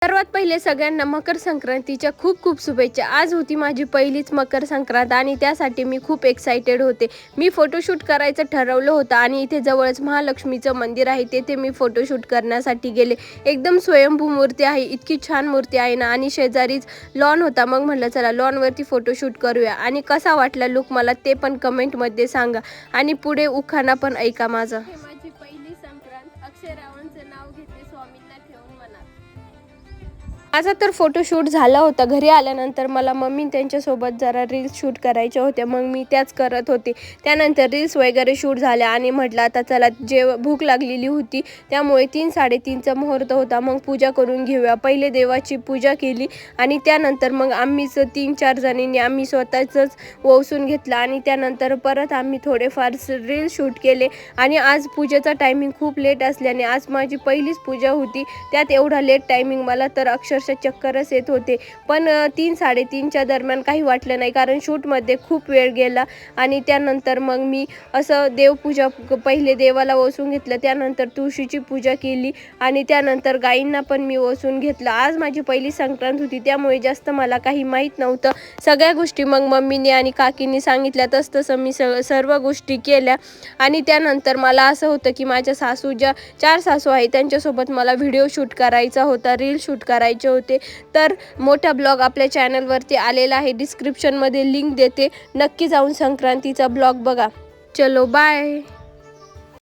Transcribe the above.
सर्वात पहिले सगळ्यांना मकर संक्रांतीच्या खूप खूप शुभेच्छा। आज होती माझी पहिलीच मकर संक्रांत आणि त्यासाठी मी खूप एक्साइटेड होते। मी फोटोशूट करायचं ठरवलं होतं आणि इथे जवळच महालक्ष्मीचं मंदिर आहे, तेथे मी फोटोशूट करण्यासाठी गेले। एकदम स्वयंभू मूर्ती आहे, इतकी छान मूर्ती आहे ना। आणि शेजारीच लॉन होता, मग म्हटलं चला लॉनवरती फोटोशूट करूया। आणि कसा वाटला लुक मला ते पण कमेंटमध्ये सांगा आणि पुढे उखाणा पण ऐका माझा। माझी पहिली संक्रांत, अक्षय रावणचं नाव घेते स्वामींना ठेवून मनात। माझा तर फोटोशूट झाला होता। घरी आल्यानंतर मला मम्मी त्यांच्यासोबत जरा रील्स शूट करायच्या होत्या, मग मी त्याच करत होते। त्यानंतर रील्स वगैरे शूट झाल्या आणि म्हटलं आता चला भूक लागलेली होती, त्यामुळे 3-3:30चा मुहूर्त होता, मग पूजा करून घेऊया। पहिले देवाची पूजा केली आणि त्यानंतर मग आम्हीच 3-4 जणींनी आम्ही स्वतःच वसून घेतला आणि त्यानंतर परत आम्ही थोडेफार रील्स शूट केले। आणि आज पूजेचा टायमिंग खूप लेट असल्याने आज माझी पहिलीच पूजा होती, त्यात एवढा लेट टायमिंग मला तर अक्षरशः चक्करच येत होते। पण 3-3:30च्या दरम्यान काही वाटलं नाही, कारण शूटमध्ये खूप वेळ गेला। आणि त्यानंतर मग मी असं देवपूजा पहिले देवाला वसून घेतलं, त्यानंतर तुळशीची पूजा केली आणि त्यानंतर गायींना पण मी वसून घेतलं। आज माझी पहिली संक्रांत होती, त्यामुळे जास्त मला काही माहीत नव्हतं। सगळ्या गोष्टी मग मम्मीने आणि काकींनी सांगितल्या, तसं मी सर्व गोष्टी केल्या। आणि त्यानंतर मला असं होतं की माझ्या सासू, ज्या 4 सासू आहेत, त्यांच्यासोबत मला व्हिडिओ शूट करायचा होता, रील शूट करायचे होते। तर मोठा ब्लॉग आपल्या चॅनलवरती आलेला आहे, डिस्क्रिप्शनमध्ये लिंक देते, नक्की जाऊन संक्रांतीचा ब्लॉग बघा। चलो बाय।